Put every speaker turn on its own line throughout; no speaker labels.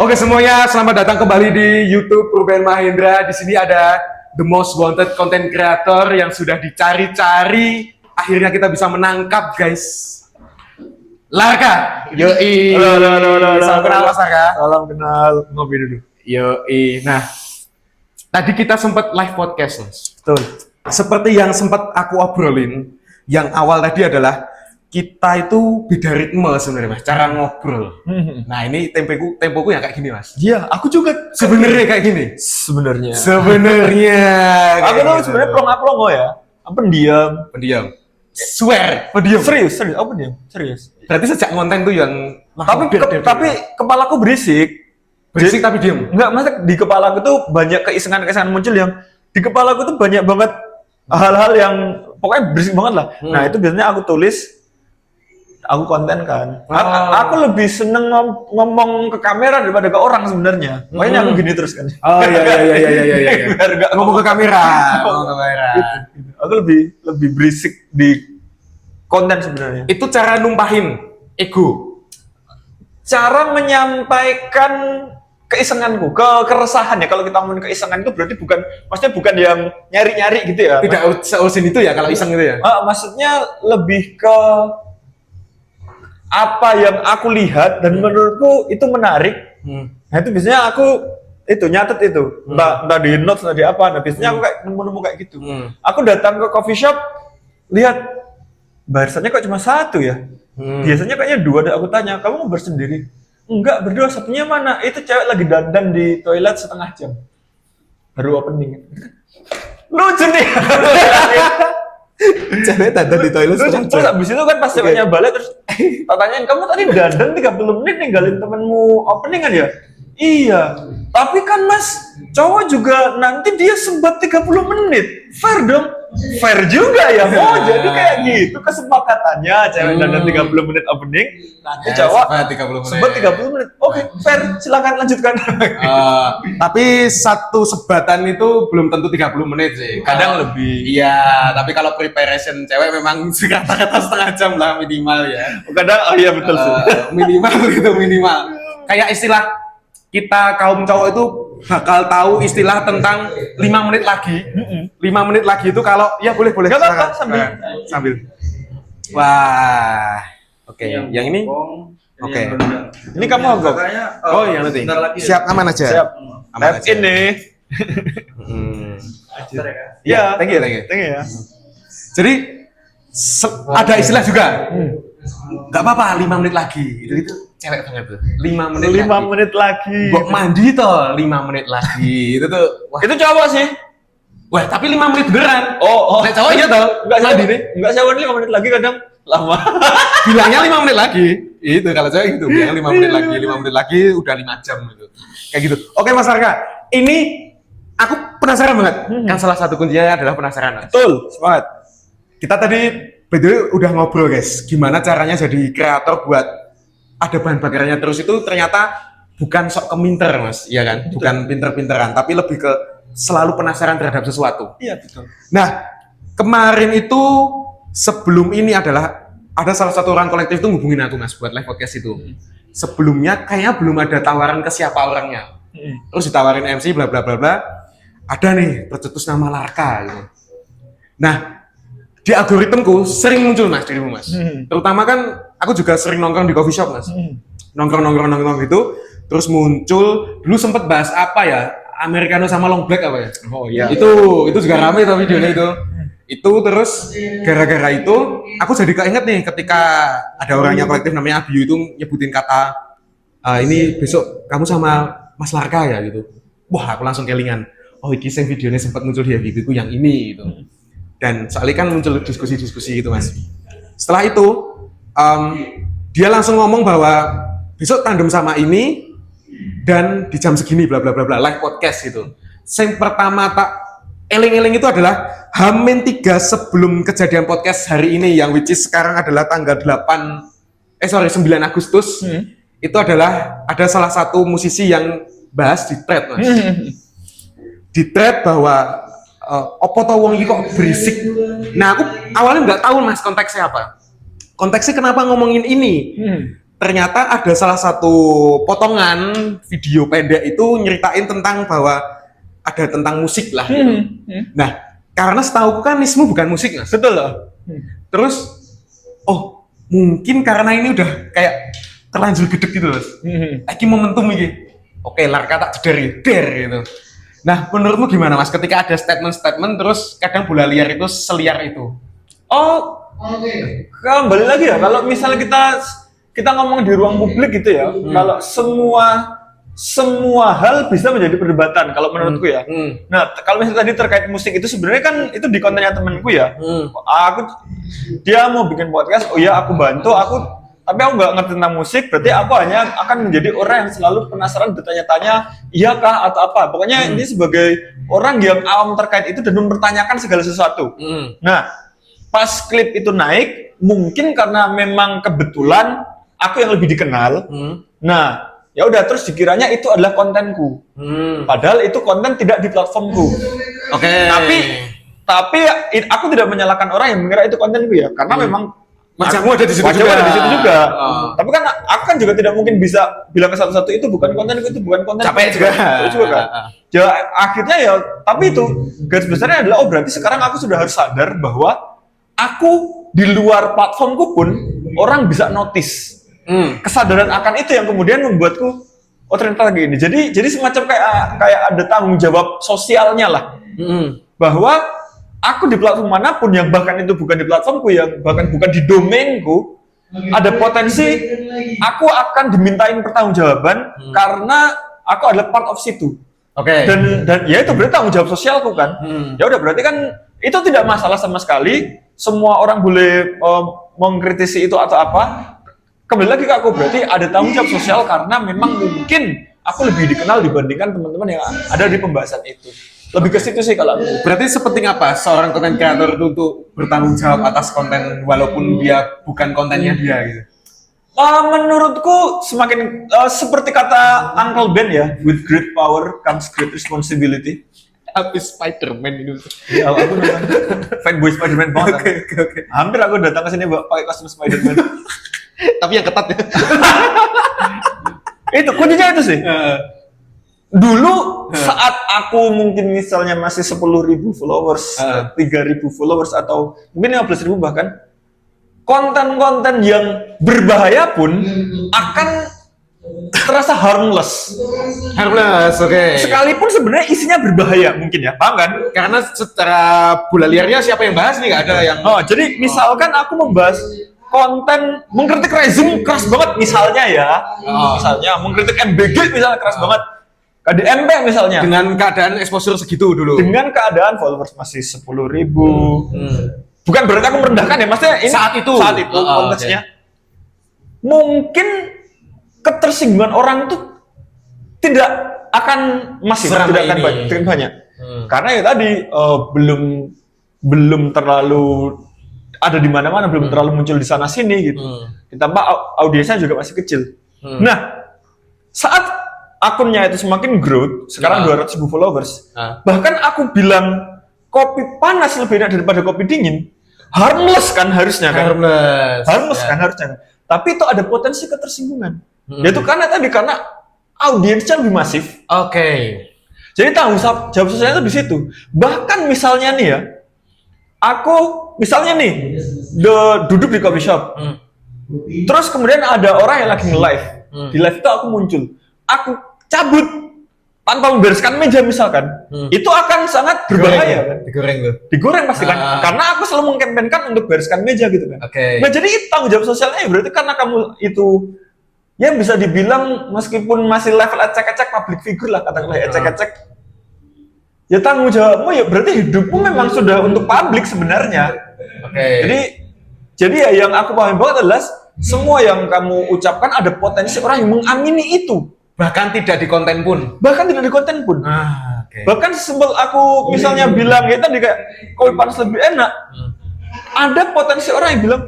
Oke semuanya, selamat datang kembali di YouTube Ruben Mahendra. Di sini ada the most wanted content creator yang sudah dicari-cari. Akhirnya kita bisa menangkap, guys. Larka. Yoi.
Halo.
Salam kenal Mas Larka.
Salam kenal. Ngopi dulu.
Yoi. Nah, tadi kita sempat live podcast, Mas.
Betul.
Seperti yang sempat aku obrolin, yang awal tadi adalah kita itu beda ritme sebenarnya, Mas, cara ngobrol. Nah, ini tempoku ya kayak gini, Mas.
Iya, aku juga
Sebenarnya kayak gini.
sebenarnya.
Kayak
Aku tuh
gitu.
sebenarnya plonga-plongo ya. Pendiam.
Pendiam. Swear, pendiam.
Serius. Aku pendiam. Serius.
Berarti sejak konten tuh yang
Tapi kepalaku berisik.
berisik tapi diam.
Enggak, maksudnya di kepalaku tuh banyak keisengan-keisengan muncul yang di kepalaku tuh banyak banget hal-hal yang pokoknya berisik banget lah. Nah, itu biasanya aku tulis. Aku konten kan. Aku lebih seneng ngomong ke kamera daripada ke orang sebenarnya. Makanya aku gini terus kan.
Oh iya.
Biar nggak
Ngomong ke kamera. Ngomong ke kamera.
Aku lebih berisik di konten sebenarnya.
Itu cara numpahin ego.
Cara menyampaikan keisenganku, keresahan ya. Kalau kita ngomongin keisengan itu berarti maksudnya bukan yang nyari-nyari gitu ya.
Tidak seusin itu ya kalau iseng gitu ya.
Maksudnya lebih ke apa yang aku lihat dan menurutku itu menarik. Nah itu biasanya aku itu nyatet itu, entah di notes entah di apa. Nah biasanya aku kayak nemu-nemu kayak gitu. Aku datang ke coffee shop, lihat barisannya kok cuma satu ya. Biasanya kayaknya dua. Dan aku tanya, kamu mau bersendiri? Enggak, berdua. Satunya mana? Itu cewek lagi dandan di toilet setengah jam. Baru opening. Lucu nih.
Cewek dandan di toilet setengah
Terus
jam.
abis itu kan pas ceweknya balik terus tak tanyain, kamu tadi dandan 30 menit ninggalin temenmu opening kan ya? Iya, tapi kan mas, cowok juga nanti dia sempat 30 menit. Fair dong? Fair juga ya. Oh jadi kayak gitu kesepakatannya, cewek dandan 30 menit opening, nanti cowok sempat 30 menit. Oke, fair, silakan lanjutkan.
Tapi satu sebatan itu belum tentu 30 menit sih.
Kadang lebih.
Iya, tapi kalau preparation cewek memang kata-kata setengah jam lah minimal ya.
Kadang, oh iya betul sih.
Minimal gitu, minimal. Kayak istilah kita kaum cowok itu bakal tahu istilah tentang 5 menit lagi. 5 menit lagi itu kalau ya boleh.
Gak apa-apa,
sambil. Wah. Oke, yang ini. Oke.
Ini kamu agak.
Oh, yang nanti. Siap, aman aja.
Siap.
Aman
Tap
aja.
in nih.
Iya, thank you.
Thank you ya.
Jadi ada istilah juga. Gak apa-apa, 5 menit lagi. Itu cewek banget tuh. 5 menit
5
lagi.
menit lagi.
Mbok mandi toh 5 menit lagi. Itu tuh. Wah,
Itu cowok sih.
wah, tapi 5 menit beneran.
Oh.
Nek cowok iya toh.
Enggak
Mandi nih.
Enggak cowok ini 5 menit lagi kadang lama.
Bilangnya 5 menit lagi. Itu kalau cewek gitu, bilang 5 menit lagi, 5 menit lagi udah 5 jam gitu. Kayak gitu. Oke Mas Arka, ini aku penasaran banget. Kan salah satu kuncinya adalah penasaran. Mas.
Betul, semangat.
Kita tadi betul udah ngobrol guys, gimana caranya jadi kreator buat ada bahan bakarannya terus itu ternyata bukan sok keminter Mas, iya kan?
Betul.
Bukan pinter-pinteran, tapi lebih ke selalu penasaran terhadap sesuatu.
Iya, betul.
Nah, kemarin itu sebelum ini adalah ada salah satu orang kolektif itu ngubungin aku Mas buat live podcast itu. Sebelumnya kayaknya belum ada tawaran ke siapa orangnya. Terus ditawarin MC bla bla bla bla. Ada nih tercetus nama Larka gitu. Nah, di algoritmku sering muncul Mas dirimu Mas. Terutama kan aku juga sering nongkrong di coffee shop Mas. Nongkrong gitu. Terus muncul dulu sempet bahas apa ya? Americano sama long black apa ya?
Oh iya.
Itu juga rame tuh videonya itu. Itu terus gara-gara itu aku jadi keinget nih ketika ada orangnya kolektif namanya Abiu itu nyebutin kata ini besok kamu sama Mas Larka ya gitu. Wah, aku langsung kelingan. Oh, iki sing videonya sempat muncul di FYP ku yang ini gitu. Dan soalnya kan muncul diskusi-diskusi gitu Mas. Setelah itu dia langsung ngomong bahwa besok tandem sama ini dan di jam segini bla bla bla bla live podcast gitu. Yang pertama tak eling-eling itu adalah H-3 sebelum kejadian podcast hari ini yang which is sekarang adalah tanggal 9 Agustus. Itu adalah ada salah satu musisi yang bahas di thread Mas. Di thread bahwa opo to wong iki kok berisik. Nah, aku awalnya nggak tahu Mas konteksnya apa. Konteksnya kenapa ngomongin ini? ternyata ada salah satu potongan video pendek itu nyeritain tentang bahwa ada tentang musik lah gitu. Nah, karena setahu kan Nismu bukan musik, Mas.
Betul loh.
Terus, oh mungkin karena ini udah kayak terlanjur gedek gitu, Mas. Lagi momentum ini. Oke, Larka tak jeder gitu. Nah, menurutmu gimana, Mas? Ketika ada statement-statement, terus kadang bola liar itu seliar itu.
Oh, kembali lagi ya. Kalau misalnya kita ngomong di ruang publik gitu ya, kalau semua hal bisa menjadi perdebatan kalau menurutku ya. Nah, kalau misalnya tadi terkait musik itu sebenarnya kan itu di kontennya temanku ya. Dia mau bikin podcast, oh ya aku bantu, tapi aku nggak ngerti tentang musik, berarti aku hanya akan menjadi orang yang selalu penasaran bertanya-tanya, iyakah atau apa. Pokoknya ini sebagai orang yang awam terkait itu dan mempertanyakan segala sesuatu. Nah, pas klip itu naik, mungkin karena memang kebetulan aku yang lebih dikenal. Nah, ya udah terus dikiranya itu adalah kontenku. Padahal itu konten tidak di platformku.
Oke.
Tapi aku tidak menyalahkan orang yang mengira itu kontenku ya, karena memang
wajahmu ada di situ
wajahmu
juga.
ada di situ juga. Tapi kan aku kan juga tidak mungkin bisa bilang ke satu-satu itu bukan kontenku, itu bukan konten.
Capek juga.
Itu juga kan. Ya, akhirnya ya, tapi itu garis besarnya adalah oh berarti sekarang aku sudah harus sadar bahwa aku di luar platformku pun orang bisa notice. Kesadaran akan itu yang kemudian membuatku oh ternyata lagi ini. Jadi semacam kayak ada tanggung jawab sosialnya lah. Bahwa aku di platform manapun yang bahkan itu bukan di platformku, yang bahkan bukan di domainku, ada potensi aku akan dimintain pertanggungjawaban karena aku adalah part of situ.
Oke.
Dan ya itu berarti tanggung jawab sosialku kan. Ya udah berarti kan itu tidak masalah sama sekali. Semua orang boleh mengkritisi itu atau apa. Kembali lagi ke aku, berarti ada tanggung jawab sosial karena memang mungkin aku lebih dikenal dibandingkan teman-teman yang ada di pembahasan itu. Lebih ke situ sih kalau aku.
Berarti sepenting apa seorang konten kreator itu untuk bertanggung jawab atas konten walaupun dia bukan kontennya dia gitu?
Menurutku semakin seperti kata Uncle Ben ya, with great power comes great responsibility.
Habis Spider-Man itu.
Ya, aku memang fanboy Spider-Man banget.
Oke.
Hampir aku datang ke sini pakai kostum Spider-Man.
Tapi yang ketat ya.
Itu kuncinya itu sih. Dulu saat aku mungkin misalnya masih 10.000 followers, 3.000 followers atau mungkin 15.000 bahkan, konten-konten yang berbahaya pun akan terasa harmless.
Harmless, oke.
Sekalipun sebenarnya isinya berbahaya mungkin ya, paham kan?
Karena secara bola liarnya siapa yang bahas nih? Nggak ada yang.
Oh, jadi misalkan aku membahas konten mengkritik rezim keras banget misalnya ya, misalnya mengkritik MBG misalnya keras banget, KDMP misalnya,
Dengan keadaan exposure segitu dulu.
dengan keadaan followers masih 10.000, bukan berarti aku merendahkan ya, maksudnya ini
Saat itu.
konteksnya, mungkin ketersinggungan orang itu tidak akan masif,
Seramai
tidak akan
ini.
banyak, karena ya tadi belum terlalu ada di mana-mana, belum terlalu muncul di sana sini gitu. Ditambah audiensnya juga masih kecil. Nah, saat akunnya itu semakin growth, sekarang 200.000 followers, bahkan aku bilang kopi panas lebih enak daripada kopi dingin, harmless kan harusnya kan? Harmless kan harusnya. Tapi itu ada potensi ketersinggungan. Yaitu karena audiensnya lebih masif.
Oke.
Jadi tanggung jawab sosialnya itu di situ. Bahkan misalnya nih ya, aku misalnya nih duduk di coffee shop, terus kemudian ada orang yang lagi nge-live, di live itu aku muncul, aku cabut tanpa membereskan meja misalkan, itu akan sangat berbahaya. Digoreng pasti kan, karena aku selalu mengkampanyekan untuk bereskan meja gitu kan. Nah jadi itu tanggung jawab sosialnya berarti karena kamu itu ya bisa dibilang meskipun masih level ecek-ecek public figure lah, katakanlah ecek-ecek, ya tanggung jawabmu ya berarti hidupmu memang sudah untuk publik sebenarnya. Jadi ya yang aku pahami banget adalah semua yang kamu ucapkan ada potensi orang yang mengamini itu.
Bahkan tidak di konten pun.
Bahkan sebel aku misalnya bilang ya tadi kayak kopi panas lebih enak. Ada potensi orang yang bilang,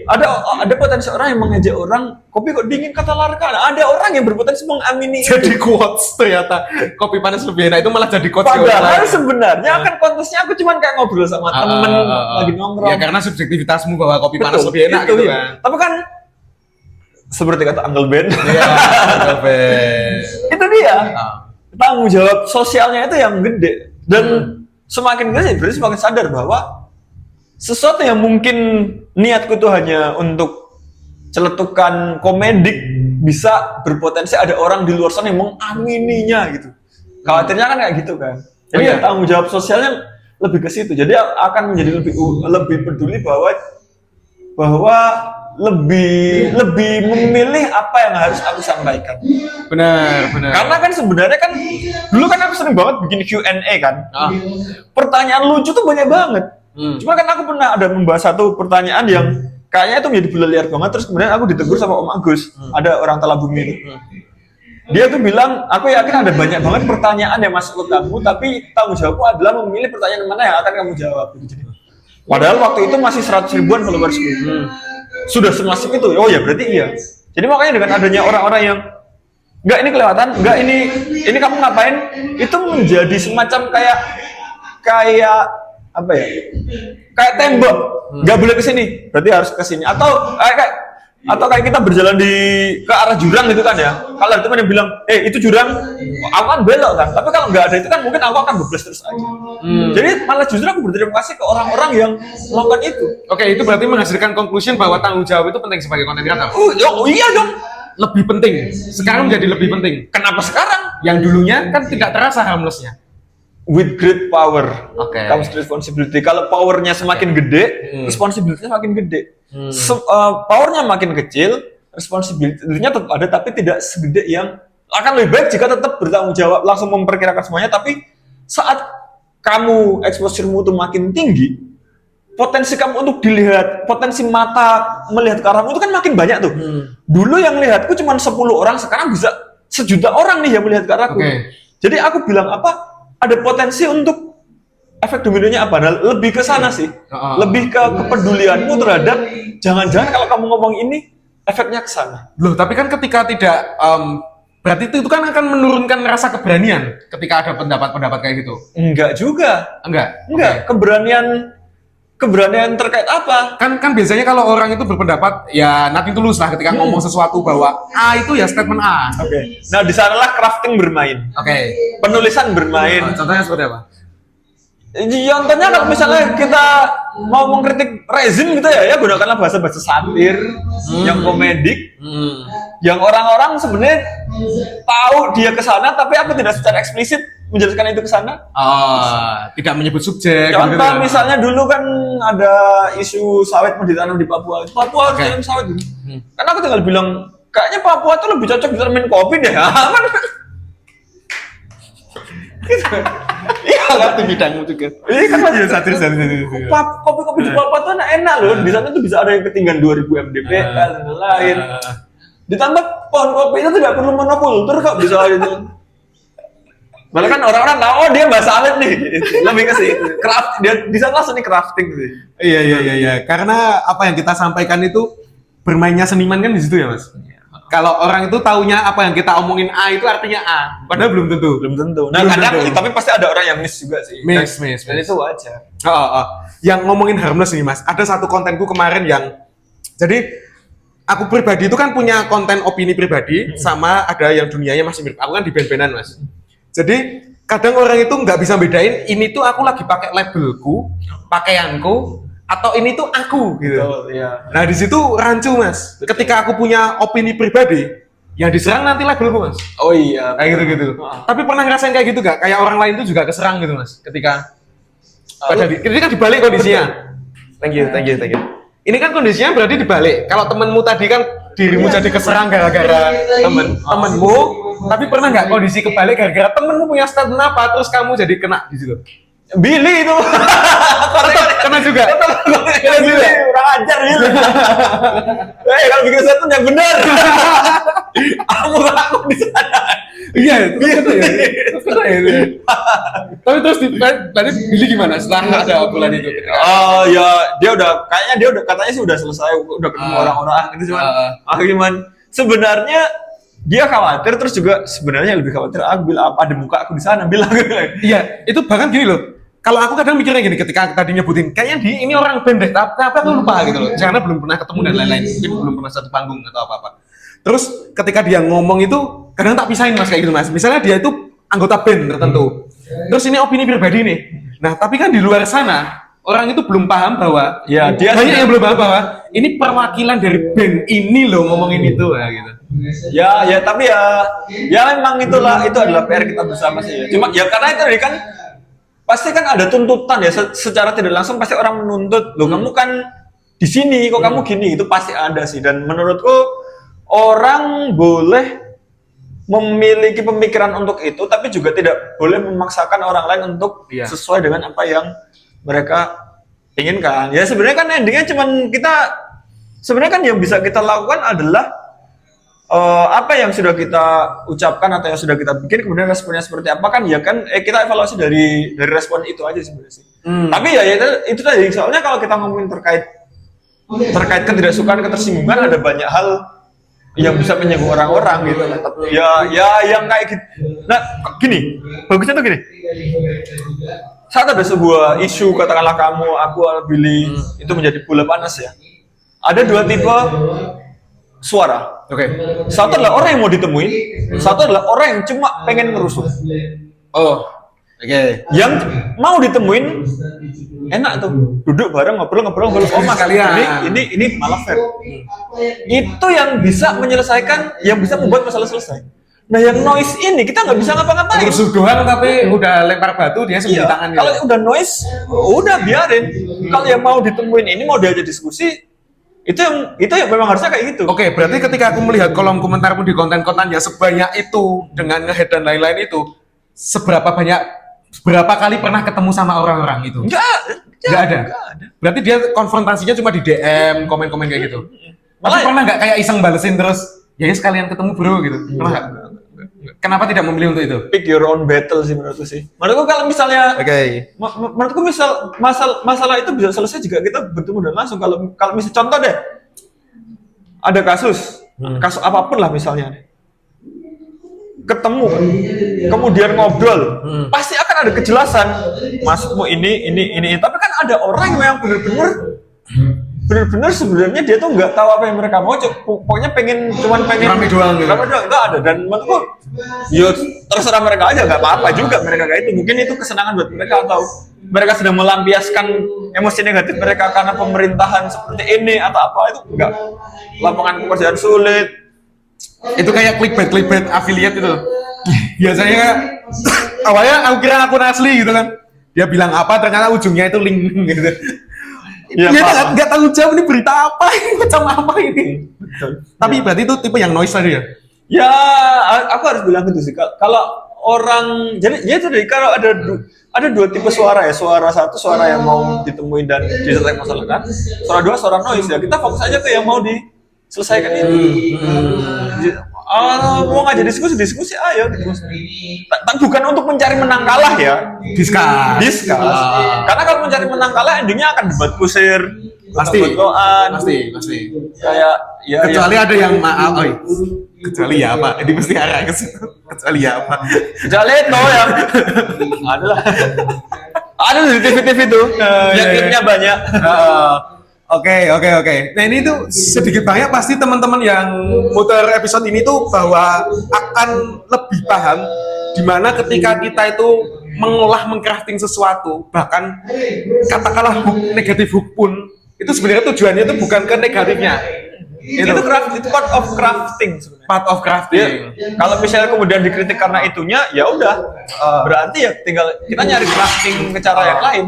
ada potensi orang yang mengejek orang, kopi kok dingin kata Larka. Ada orang yang berpotensi mengamini
Jadi quotes ternyata kopi panas lebih enak itu malah jadi quotes.
Padahal sebenarnya kan konteksnya aku cuma kayak ngobrol sama temen lagi nongkrong.
Ya karena subjektivitasmu bahwa kopi panas lebih enak gitu kan.
Tapi kan seperti kata Uncle Ben.
Iya,
Itu dia. Tanggung jawab sosialnya itu yang gede. Dan semakin gede berarti semakin sadar bahwa sesuatu yang mungkin niatku itu hanya untuk celetukan komedik bisa berpotensi ada orang di luar sana yang mengamininya gitu. Khawatirnya kan kayak gitu kan. Jadi ya tanggung jawab sosialnya lebih ke situ. Jadi akan menjadi lebih peduli bahwa lebih memilih apa yang harus aku sampaikan.
Benar.
Karena kan sebenarnya kan dulu kan aku sering banget bikin Q&A kan. Pertanyaan lucu tuh banyak banget. Cuma kan aku pernah ada membahas satu pertanyaan yang kayaknya itu menjadi bola liar banget, terus kemudian aku ditegur sama Om Agus. Ada orang Talabumi itu. Dia tuh bilang, aku yakin ada banyak banget pertanyaan yang masuk ke kamu, tapi tanggung jawabmu adalah memilih pertanyaan mana yang akan kamu jawab. Padahal waktu itu masih 100 ribuan followersku. Sudah semasif itu. Oh ya berarti iya. Jadi makanya dengan adanya orang-orang yang enggak ini kelewatan, enggak ini kamu ngapain, itu menjadi semacam kayak apa ya? Kayak tembok. Enggak boleh ke sini, berarti harus ke sini. Atau kayak kita berjalan ke arah jurang gitu kan ya. Kalau ada teman yang bilang, itu jurang, aku kan belok kan. Tapi kalau nggak ada itu kan mungkin aku akan bablas terus aja. Jadi malah justru aku berterima kasih ke orang-orang yang melakukan itu.
Oke, itu berarti menghasilkan conclusion bahwa tanggung jawab itu penting sebagai content creator.
Oh iya dong.
Lebih penting. Sekarang menjadi lebih penting.
Kenapa sekarang?
Yang dulunya kan tidak terasa harmlessnya.
With great power comes
Oke.
responsibility. Kalau powernya semakin gede, responsibility-nya makin gede. Powernya makin kecil, responsibility-nya tetap ada, tapi tidak segede yang akan lebih baik jika tetap bertanggung jawab, langsung memperkirakan semuanya. Tapi saat kamu exposure-mu itu makin tinggi, potensi kamu untuk dilihat, potensi mata melihat ke arahmu itu kan makin banyak tuh. Dulu yang lihatku cuma 10 orang, sekarang bisa 1 juta orang nih yang melihat ke arahku. Jadi aku bilang apa? Ada potensi untuk efek dominonya apa? Nah, lebih ke sana sih. Lebih ke kepedulianmu terhadap jangan-jangan kalau kamu ngomong ini efeknya ke sana.
Loh, tapi kan ketika tidak berarti itu kan akan menurunkan rasa keberanian ketika ada pendapat-pendapat kayak gitu.
Enggak juga.
Enggak.
Keberanian terkait apa?
Kan biasanya kalau orang itu berpendapat ya nothing tulus lah ketika ngomong sesuatu bahwa A itu ya statement A.
Nah, di sanalah crafting bermain. Penulisan bermain.
Contohnya seperti apa?
Contohnya kalau misalnya kita mau mengkritik rezim gitu ya gunakanlah bahasa-bahasa satir yang komedik, yang orang-orang sebenarnya tahu dia ke sana, tapi aku tidak secara eksplisit menjelaskan itu ke sana.
Tidak menyebut subjek.
Contoh
gitu.
misalnya dulu kan ada isu sawit mau ditanam di Papua. Papua harus ditanam sawit. Karena aku tinggal bilang kayaknya Papua tuh lebih cocok ditanamin kopi deh. Iya kan itu bidangmu juga. Iya kan masih satir. Kopi-kopi di Papua tuh enak loh. Di sana tuh bisa ada yang ketinggian 2000 mdpl dan lain-lain. Ditambah pohon kopinya tidak perlu monokultur kok bisa gitu. Malah kan orang-orang tahu dia bahasa alit nih. Lebih ke sih. Dia di sana seni crafting sih.
Iya. Karena apa yang kita sampaikan itu bermainnya seniman kan di situ ya, Mas. Kalau orang itu taunya apa yang kita omongin A itu artinya A, padahal belum tentu.
Nah, kadang tapi pasti ada orang yang miss juga sih.
Miss.
Dan itu wajar.
Yang ngomongin harmless nih, Mas. Ada satu kontenku kemarin yang jadi aku pribadi itu kan punya konten opini pribadi sama ada yang dunianya masih mirip. Aku kan di band-bandan, Mas. Jadi kadang orang itu nggak bisa bedain ini tuh aku lagi pakai labelku, pakaianku, atau ini tuh aku gitu.
Iya.
Nah di situ rancu, Mas. Ketika aku punya opini pribadi, yang diserang nanti labelku, Mas.
Oh iya.
Kayak gitu. Tapi pernah ngerasain kayak gitu gak? Kayak orang lain tuh juga keserang gitu, Mas. Ketika ini kan dibalik kondisinya. Thank you. Ini kan kondisinya berarti dibalik. Kalau temenmu tadi kan dirimu jadi keserang gara-gara temenmu, tapi pernah nggak kondisi kebalik gara-gara temenmu punya statement apa terus kamu jadi kena di situ?
Billy itu.
Kena juga.
Kurang ajar Billy. Kalau bikin statement yang benar. Aku di sana.
Iya, itu ya. Tapi terus tadi Billy gimana setelah ada bulan itu?
Oh ya, kayaknya dia udah katanya sih udah selesai, udah ketemu orang-orang gitu cuman sebenarnya dia khawatir, terus juga sebenarnya lebih khawatir aku bilang apa ada muka aku di sana bilang.
Iya, itu bahkan gini loh. Kalau aku kadang mikirnya gini ketika tadi nyebutin kayaknya ini orang band deh, tapi aku lupa gitu loh. Karena belum pernah ketemu dan lain-lain, mungkin belum pernah satu panggung atau apa-apa. Terus ketika dia ngomong itu kadang tak pisahin mas kayak gitu mas. Misalnya dia itu anggota band tertentu. Terus ini opini pribadi nih. Nah tapi kan di luar sana orang itu belum paham bahwa
Ya, dia
banyak yang belum paham bahwa ini perwakilan dari band ini loh ngomongin itu ya gitu.
Ya tapi ya memang itu adalah PR kita bersama sih ya. Cuma ya karena itu tadi kan pasti kan ada tuntutan ya secara tidak langsung pasti orang menuntut loh kamu kan di sini kok kamu gini, itu pasti ada sih. Dan menurutku orang boleh memiliki pemikiran untuk itu tapi juga tidak boleh memaksakan orang lain untuk sesuai dengan apa yang mereka inginkan. Ya sebenarnya kan endingnya cuman kita sebenarnya kan yang bisa kita lakukan adalah apa yang sudah kita ucapkan atau yang sudah kita bikin kemudian responnya seperti apa kan ya kan kita evaluasi dari respon itu aja sebenarnya sih. Tapi ya itu tadi soalnya kalau kita ngomongin terkait ketidaksukaan, ketersinggungan ada banyak hal yang bisa menyinggung orang-orang gitu. Ya yang kayak gitu. Nah, gini, bagusnya tuh gini. Saat ada sebuah isu katakanlah kamu, aku, Billy itu menjadi bola panas ya. Ada dua tipe suara.
Oke.
Satu adalah orang yang mau ditemuin, satu adalah orang yang cuma pengen ngerusuh.
Oh, oke.
Yang mau ditemuin enak tuh, duduk bareng ngobrol. Oh mas,
Kalian.
ini malah fair. Itu yang bisa menyelesaikan, yang bisa membuat masalah selesai. Nah yang noise ini kita nggak bisa ngapa-ngapain.
Rusuh doang tapi udah lempar batu dia sembunyi tangan.
Kalau udah noise, udah biarin. Kalau yang mau ditemuin ini mau diajak diskusi, itu yang memang harusnya kayak gitu.
Oke, berarti ketika aku melihat kolom komentarmu di konten-konten ya sebanyak itu dengan nge-head dan lain-lain itu, berapa kali pernah ketemu sama orang-orang itu? Nggak ada. Berarti dia konfrontasinya cuma di DM, komen-komen kayak gitu. Tapi pernah nggak kayak iseng balesin terus, ya sekalian ketemu bro gitu? Pernah nggak? Kenapa tidak memilih untuk itu?
Pick your own battle sih menurutku sih. Menurutku kalau misalnya, menurutku masalah itu bisa selesai jika kita bertemu dan langsung. Kalau misalnya contoh deh, ada kasus apapun lah misalnya, ketemu, kemudian ngobrol, pasti akan ada kejelasan. Maksudmu ini. Tapi kan ada orang yang benar-benar sebenarnya dia tuh nggak tahu apa yang mereka mau, pokoknya pengen rame doang gitu. Itu ada, dan menurutku ya terserah mereka aja, nggak apa-apa juga mereka kayak itu. Mungkin itu kesenangan buat mereka atau mereka sedang melampiaskan emosi negatif mereka karena pemerintahan seperti ini atau apa, itu enggak. Lapangan pekerjaan sulit.
Itu kayak clickbait affiliate itu. Biasanya awalnya aku kira akun asli gitu kan. Dia bilang apa ternyata ujungnya itu link gitu. Ya, nggak tahu jawab ini berita apa, ini macam apa ini. Tapi berarti itu tipe yang noise tadi ya?
Ya, aku harus bilang gitu sih. Kalau orang, jadi ya itu deh, kalau ada dua tipe suara ya. Suara satu, suara yang mau ditemuin dan diselesaikan masalahkan. Suara dua, suara noise ya. Kita fokus aja ke yang mau diselesaikan itu. Mau ngajak diskusi, ayo diskusi. Bukan untuk mencari menang kalah ya. Discuss. Karena kalau mencari menang kalah, endingnya akan debat kusir,
pasti. Kayak kecuali ada yang maaf, kecuali ya apa? Ini mesti arah ke situ. Kecuali ya apa?
Kecuali itu yang ada di TV tuh, yang klipnya banyak.
Oke. Nah ini tuh sedikit banyak pasti teman-teman yang muter episode ini tuh bahwa akan lebih paham dimana ketika kita itu mengcrafting sesuatu, bahkan katakanlah negatif hook pun itu sebenarnya tujuannya itu bukan ke negatifnya. Itu part of crafting sebenarnya. Part of crafting.
Ya, kalau misalnya kemudian dikritik karena itunya, ya udah. Berarti ya tinggal kita nyari crafting ke cara yang lain.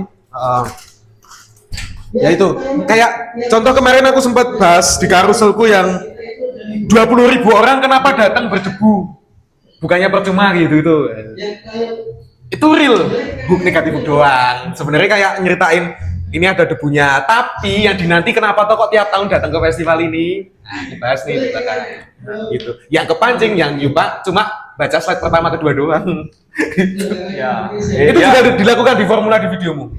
Ya itu, kayak contoh kemarin aku sempat bahas di karuselku yang 20.000 orang kenapa datang berdebu, bukannya percuma gitu itu real, hook negatif doang. Sebenarnya kayak nyeritain ini ada debunya, tapi yang dinanti kenapa kok tiap tahun datang ke festival ini, dibahas nih gitu. Yang kepancing, yang Yupa cuma baca slide pertama kedua doang. Itu sudah dilakukan di formula di videomu.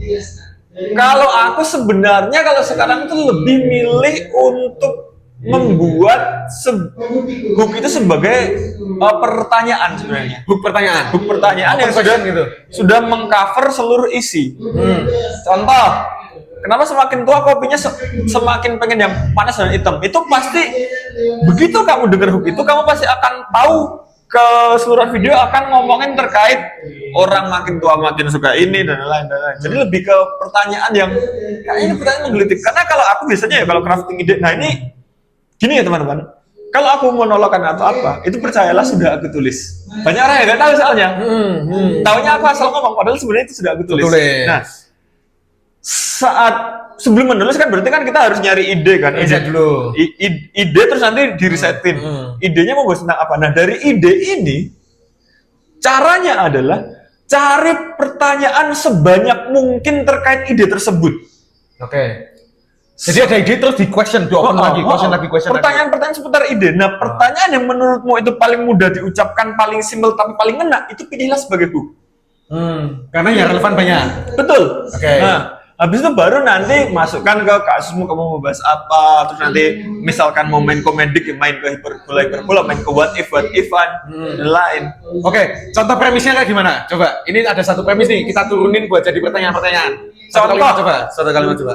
Kalau aku sebenarnya kalau sekarang itu lebih milih untuk membuat hook itu sebagai pertanyaan sebenarnya.
Hook pertanyaan
yang sudah mengcover seluruh isi. Contoh, kenapa semakin tua kopinya semakin pengen yang panas dan hitam. Itu pasti begitu kamu dengar hook itu, kamu pasti akan tahu keseluruhan video akan ngomongin terkait orang makin tua makin suka ini dan lain-lain. Jadi lebih ke pertanyaan yang kayaknya pertanyaan menggelitik. Karena kalau aku biasanya ya kalau crafting ide, nah ini gini ya teman-teman. Kalau aku monologan atau apa, itu percayalah sudah aku tulis. Banyak orang yang nggak tahu soalnya. Taunya aku asal ngomong, padahal sebenarnya itu sudah aku tulis. Nah, saat sebelum menulis kan berarti kan kita harus nyari ide kan,
ide dulu,
ide terus nanti diresetin, idenya mau bahas tentang apa. Nah dari ide ini caranya adalah cari pertanyaan sebanyak mungkin terkait ide tersebut.
Oke. Jadi ada ide terus di question, lagi. Pertanyaan-pertanyaan seputar ide. Nah pertanyaan yang menurutmu itu paling mudah diucapkan, paling simpel tapi paling ngena, itu pilihlah sebagai hook. Karena yang relevan banyak.
Betul.
Oke.
Nah, habis itu baru nanti masukkan ke kasusmu, kamu mau bahas apa, terus nanti misalkan mau main komedik, main ke hiperbola, main ke what if-an, dan lain.
Oke, contoh premisnya kayak gimana? Coba, ini ada satu premis nih, kita turunin buat jadi pertanyaan-pertanyaan. Satu kalimat coba.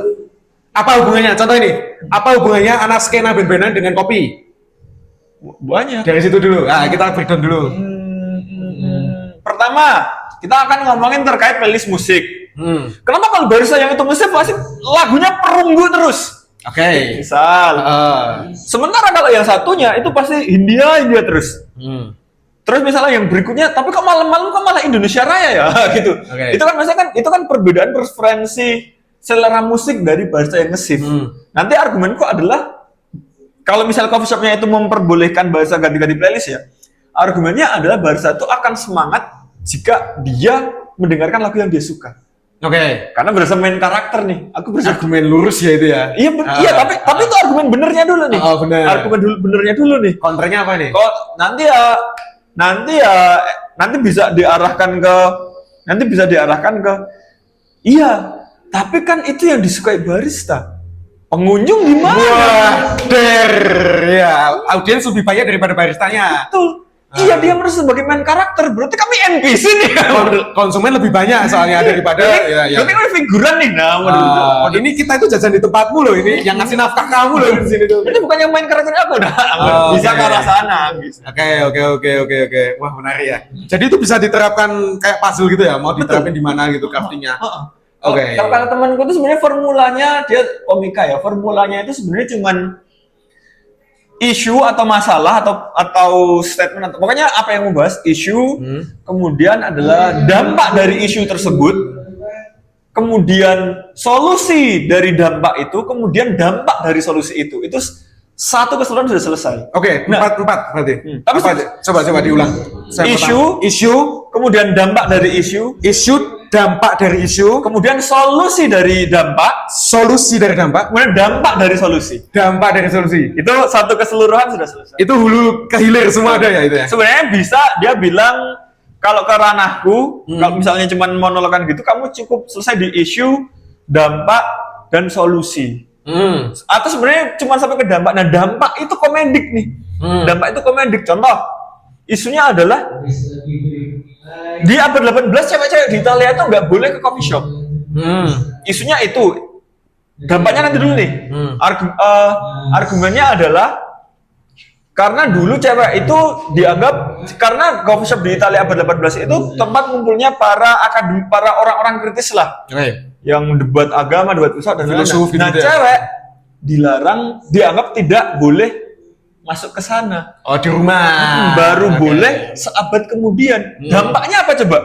Apa hubungannya? Contoh ini, apa hubungannya anak skena band-bandan dengan kopi?
Banyak.
Dari situ dulu, nah kita breakdown dulu.
Pertama, kita akan ngomongin terkait playlist musik. Kenapa kalau barista yang itu musik pasti lagunya perunggu terus?
Oke.
Misal. Sementara kalau yang satunya itu pasti Hindia terus. Terus misalnya yang berikutnya, tapi kok malam-malam kok malah Indonesia Raya ya, gitu. Itu kan maksudnya kan itu kan perbedaan preferensi selera musik dari barista yang nge-shift. Nanti argumenku adalah kalau misalnya coffee shopnya itu memperbolehkan barista ganti-ganti playlist ya, argumennya adalah barista itu akan semangat jika dia mendengarkan lagu yang dia suka.
Oke.
Karena berasa main karakter nih. Aku berasa
argumen lurus ya itu ya.
Iya, iya tapi itu argumen benernya dulu nih.
Oh, bener.
Argumen benernya dulu nih.
Kontranya apa nih?
Kok nanti bisa diarahkan ke iya, tapi kan itu yang disukai barista. Pengunjung gimana?
Wah, ya, audiens lebih banyak daripada baristanya.
Betul. Iya, dia merasa sebagai main karakter. Berarti kami NPC nih.
Konsumen lebih banyak soalnya daripada
berarti kami figuran nih. Nah,
ini kita itu jajan di tempatmu loh, ini yang ngasih nafkah kamu loh di sini tuh.
Ini bukan yang main karakternya aku dah. Bisa ke arah sana.
Oke. Wah, menarik ya. Jadi itu bisa diterapkan kayak puzzle gitu ya, mau diterapin di mana gitu craftingnya. Oke.
Kalau kata temanku itu sebenarnya formulanya dia komika ya. Formulanya itu sebenarnya cuman isu atau masalah atau statement atau pokoknya apa yang mau bahas isu, kemudian adalah dampak dari isu tersebut, kemudian solusi dari dampak itu, kemudian dampak dari solusi itu satu keseluruhan sudah selesai.
Oke, empat berarti.
Tapi
coba diulang.
Isu, kemudian dampak dari isu,
dampak dari isu,
kemudian solusi dari dampak,
kemudian
dampak dari solusi.
Itu
satu keseluruhan sudah selesai.
Itu hulu ke hilir semua ada ya itu ya.
Sebenarnya bisa dia bilang kalau ke ranahku, kalau misalnya cuma monologan gitu, kamu cukup selesai di isu, dampak dan solusi. Atau sebenarnya cuma sampai ke dampak. Nah, dampak itu komedik nih. Dampak itu komedik. Contoh, isunya adalah di abad 18 cewek-cewek di Italia itu nggak boleh ke coffee shop. Isunya itu. Dampaknya nanti dulu nih. Argumennya adalah karena dulu cewek itu dianggap, karena coffee shop di Italia abad 18 itu tempat ngumpulnya para orang-orang kritis lah. Yang debat agama, debat filsafat dan lain-lain. Nah, cewek dilarang, dianggap tidak boleh masuk ke sana.
Oh, di rumah.
Baru boleh seabad kemudian. Dampaknya apa coba?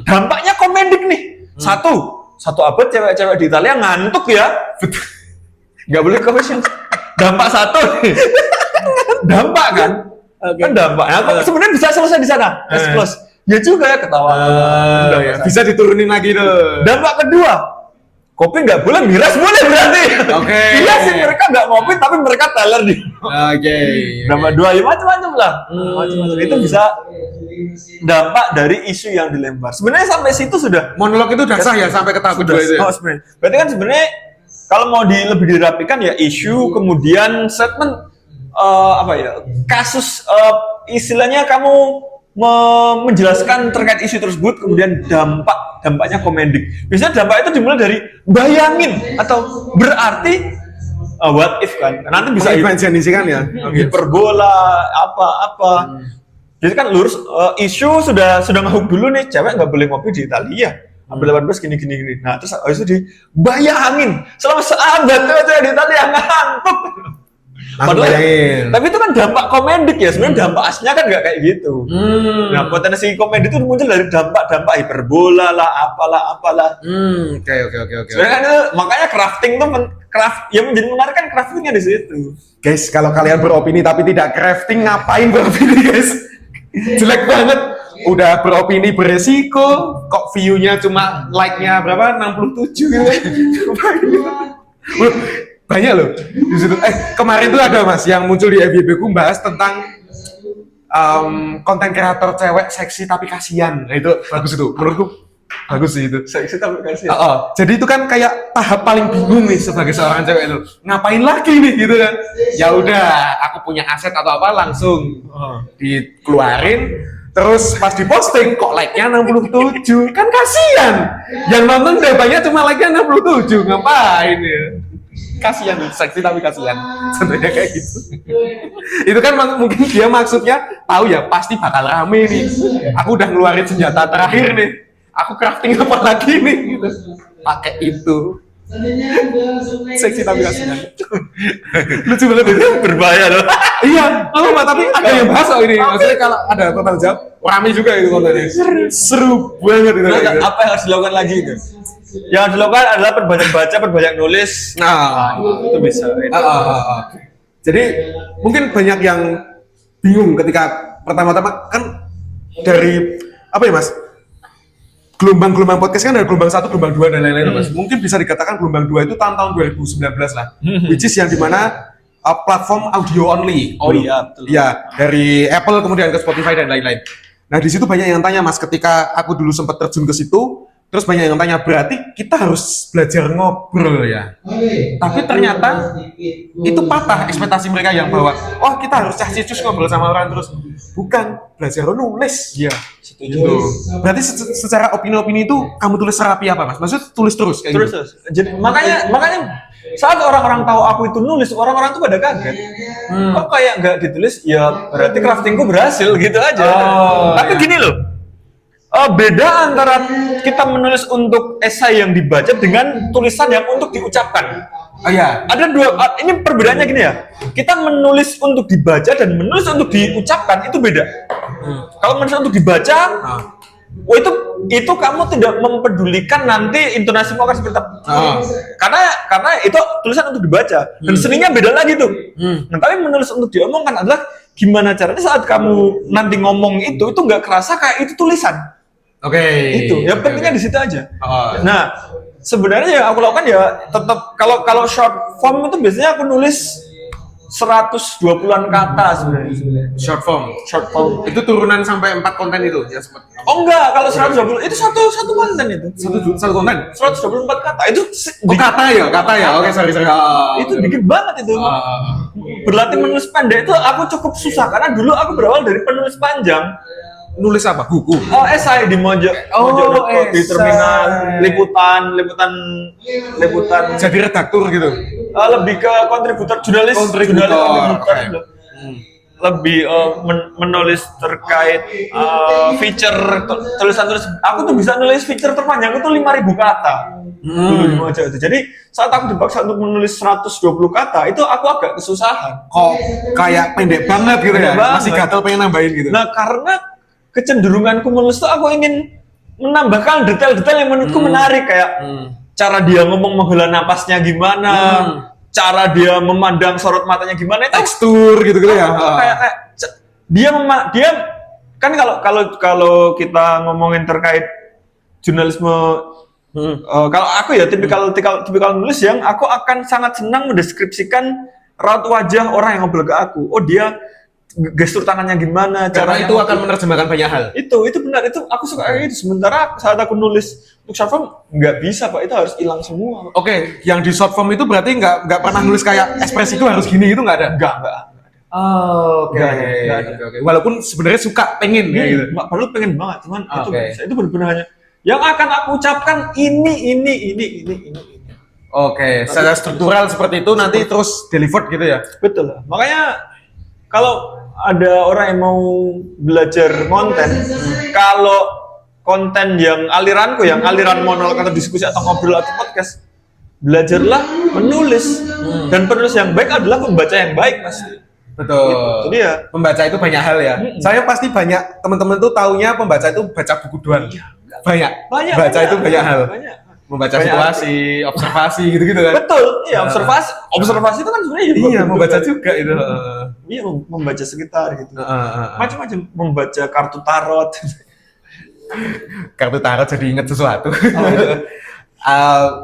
Dampaknya komedik nih. Satu abad cewek-cewek di Italia ngantuk ya. Nggak boleh ke fashion. Dampak satu nih. Dampak kan? Kan dampak. Nah, sebenarnya bisa selesai di sana. Close. Ya juga ya, ketawa.
Bisa diturunin lagi tuh.
Dampak kedua, kopi nggak boleh, miras boleh berarti. Iya sih, mereka nggak ngopi tapi mereka teler di. Dampak dua ya macam-macam lah. Macam-macam itu bisa dampak dari isu yang dilempar. Sebenarnya sampai situ sudah
monolog itu udah sah ya sampai ke tahap kedua itu.
Sebenarnya. Berarti kan sebenarnya kalau mau lebih dirapikan ya isu, kemudian statement kasus istilahnya kamu menjelaskan terkait isu tersebut, kemudian dampaknya komedik. Biasanya dampak itu dimulai dari bayangin atau berarti what if kan. Nanti bisa
imajinasikan ya.
Hiperbola apa. Jadi kan lurus isu sudah ngehuk dulu nih, cewek nggak boleh ngopi di Italia. Ambil 18 gini. Nah, terus habis itu dibayangin selama seabad tuh aja di Italia ngantuk.
Padahal,
tapi itu kan dampak komedik ya, sebenarnya dampak aslinya kan nggak kayak gitu. Nah, potensi komedi itu muncul dari dampak hiperbola lah, apalah.
Oke.
Sebenarnya kan itu, makanya crafting tuh yang menjadi menarik kan craftingnya di situ.
Guys, kalau kalian beropini tapi tidak crafting, ngapain beropini guys? Jelek banget. Udah beropini beresiko, kok view-nya cuma like-nya berapa? 67 gitu. Banyak loh di situ. Kemarin tuh ada Mas yang muncul di FYP ku bahas tentang konten kreator cewek seksi tapi kasihan. Nah, itu bagus itu. Menurutku bagus sih itu.
Seksi tapi kasihan.
Jadi itu kan kayak tahap paling bingung nih sebagai seorang cewek itu. Ngapain lagi nih gitu kan? Ya udah, aku punya aset atau apa langsung dikeluarin. Terus pas diposting kok like-nya 67. Kan kasihan. Yang nonton udah banyak cuma like-nya 67. Ngapain ya? Kasihan, seksi tapi kasihan. Sebenarnya kayak gitu. Itu kan mungkin dia maksudnya tahu ya pasti bakal rame nih. Aku udah ngeluarin senjata terakhir nih. Aku crafting apa lagi nih gitu. Pakai itu. Seksi tapi kasihan. Lucu banget itu.
Berbahaya loh.
Iya, tapi ada yang bahas ini. Maksudnya kalau ada pertanyaan jawab, rame juga itu kontennya. Seru banget itu.
Apa yang harus dilakukan lagi itu? Yang dilakukan adalah perbanyak baca, perbanyak nulis.
Nah,
itu bisa.
Jadi mungkin banyak yang bingung ketika pertama-tama kan dari apa ya Mas? Gelombang-gelombang podcast kan ada gelombang 1, gelombang 2 dan lain-lain Mas. Mungkin bisa dikatakan gelombang 2 itu tahun 2019 lah. Which is yang dimana platform audio only.
Oh iya, betul.
Iya, dari Apple kemudian ke Spotify dan lain-lain. Nah, di situ banyak yang tanya Mas, ketika aku dulu sempat terjun ke situ, terus banyak yang tanya, berarti kita harus belajar ngobrol ya. Tapi ternyata itu patah ekspektasi mereka yang bahwa, wah kita harus cus ngobrol sama orang terus. Bukan, belajar nulis. Iya,
setuju.
Berarti secara opini-opini itu kamu tulis rapi apa Mas? Maksudnya tulis terus kayak
terus. Jadi makanya saat orang-orang tahu aku itu nulis, orang-orang tuh pada kaget. Kok kayak nggak ditulis? Ya berarti craftingku berhasil gitu aja. Tapi gini loh. Beda antara kita menulis untuk esai yang dibaca dengan tulisan yang untuk diucapkan.
Iya.
Ada dua, ini perbedaannya gini ya. Kita menulis untuk dibaca dan menulis untuk diucapkan itu beda. Kalau menulis untuk dibaca, itu kamu tidak mempedulikan nanti intonasimu akan seperti apa. Karena itu tulisan untuk dibaca dan seninya beda lagi tuh. Nah, tapi menulis untuk diomongkan adalah gimana caranya saat kamu nanti ngomong itu nggak kerasa kayak itu tulisan. Itu ya pentingnya di situ aja. Nah, sebenarnya yang aku lakukan ya tetap kalau short form itu biasanya aku nulis 120-an kata sebenarnya.
Short form itu turunan sampai 4 konten itu ya seperti.
Oh enggak, kalau 120 itu satu konten itu.
Satu konten
124 kata itu
kata ya. Oke, sorry.
Itu dikit banget itu. Berlatih menulis pendek itu aku cukup susah karena dulu aku berawal dari penulis panjang.
Nulis apa? Buku?
Esai di Mojok di terminal liputan.
Jadi redaktur gitu.
Lebih ke kontributor jurnalis. Lebih menulis terkait feature tulisan. Aku tuh bisa nulis feature terpanjang itu 5.000 kata. Dulu di Mojok itu. Jadi saat aku dipaksa untuk menulis 120 kata, itu aku agak kesusahan.
Kok kayak pendek banget gitu ya? Masih gatel pengen nambahin gitu.
Nah, karena kecenderunganku menulis tuh aku ingin menambahkan detail-detail yang menurutku menarik kayak cara dia ngomong menghela napasnya gimana, cara dia memandang sorot matanya gimana itu
tekstur gitu ya.
Kayak dia kan kalau kita ngomongin terkait jurnalisme kalau aku ya tipikal nulis yang aku akan sangat senang mendeskripsikan raut wajah orang yang ngobrol ke aku. Oh, dia gestur tangannya gimana,
cara itu akan menerjemahkan banyak hal.
Itu benar, itu aku suka kayak gitu. Sementara saat aku nulis untuk short form nggak bisa Pak, itu harus hilang semua.
Oke, yang di short form itu berarti nggak pernah nulis kayak ekspresiku harus gini itu nggak ada?
Nggak.
Oh, oke.
Nggak ada.
Oke. Walaupun sebenarnya suka pengen ya gitu.
Padahal pengen banget, cuman
Oke.
itu benar-benar hanya yang akan aku ucapkan ini.
Oke, secara struktural seperti itu nanti terus delivered gitu ya.
Betul lah. Makanya kalau ada orang yang mau belajar konten, kalau konten yang aliranku, yang aliran monolog atau diskusi atau ngobrol atau podcast, belajarlah menulis. Dan penulis yang baik adalah pembaca yang baik, Mas.
Betul.
Itu dia.
Pembaca itu banyak hal ya. Saya pasti banyak teman-teman tuh taunya pembaca itu baca buku doang. Banyak. Baca itu banyak hal. Membaca situasi, observasi gitu-gitu kan.
Betul, iya observasi itu kan sebenarnya
Iya, membaca juga itu.
Iya, membaca sekitar gitu. Macam-macam, membaca kartu tarot.
Kartu tarot jadi inget sesuatu.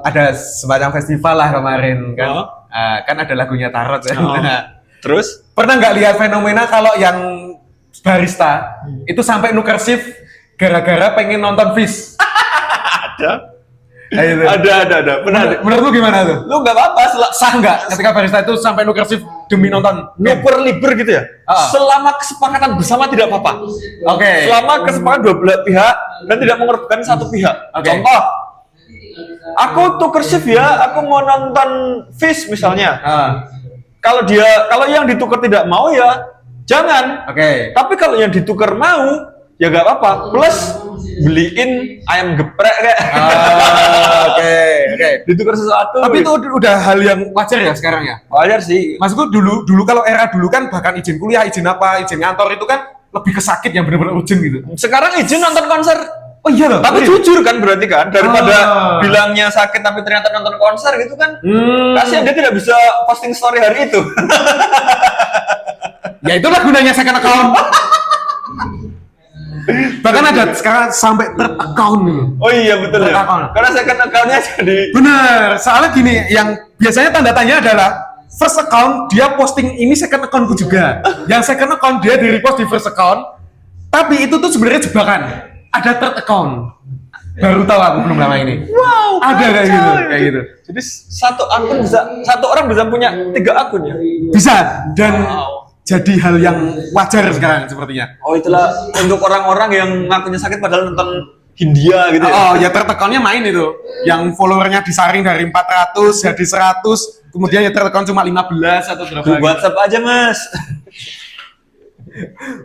Ada semacam festival lah kemarin kan. Kan ada lagunya tarot ya.
Terus
Pernah nggak lihat fenomena kalau yang barista itu sampai nuker shift gara-gara pengen nonton Fish?
ada.
Gitu.
Ada. Benar.
Menurut lu gimana tuh?
Lu nggak apa-apa,
Sah nggak ketika barista itu sampai nuker shift demi nonton?
nuker liber gitu ya. Selama kesepakatan bersama tidak apa-apa.
Oke.
Selama kesepakatan dua belah pihak dan tidak mengorbankan satu pihak.
Oke.
Contoh, aku tuker shift ya, aku mau nonton Fish misalnya. Kalau yang ditukar tidak mau ya jangan.
Oke.
Tapi kalau yang ditukar mau ya nggak apa-apa. Plus beliin ayam geprek kayak.
Oke.
Ditukar sesuatu.
Tapi itu udah hal yang wajar ya sekarang ya.
wajar sih.
Maksudku dulu kalau era dulu kan bahkan izin kuliah, izin apa, izin kantor itu kan lebih ke sakit yang benar-benar urgent gitu.
Sekarang izin nonton konser.
Oh iya loh.
Tapi jujur kan berarti kan daripada
Ah.
bilangnya sakit tapi ternyata nonton konser gitu kan. Kasihan dia tidak bisa posting story hari itu.
Ya itulah gunanya second account. Bahkan ada sekarang sampai third account gitu.
Oh iya betul ya.
Account.
Karena second account-nya jadi
Bener, soalnya gini, yang biasanya tanda tanya adalah first account dia posting ini second accountku juga. Yang second account dia di repost di first account, tapi itu tuh sebenarnya jebakan. Ada third account. Baru tahu aku belum lama ini.
wow.
Ada kayak gitu.
Jadi satu orang bisa punya 3 akun ya.
Bisa dan jadi hal yang wajar sekarang sepertinya.
Oh itulah untuk orang-orang yang ngakunya sakit padahal nonton Hindia gitu ya.
Oh, ya third account-nya main itu. Yang followernya disaring dari 400 jadi 100, kemudian ya third account cuma 15 atau berapa.
Di WhatsApp aja mas.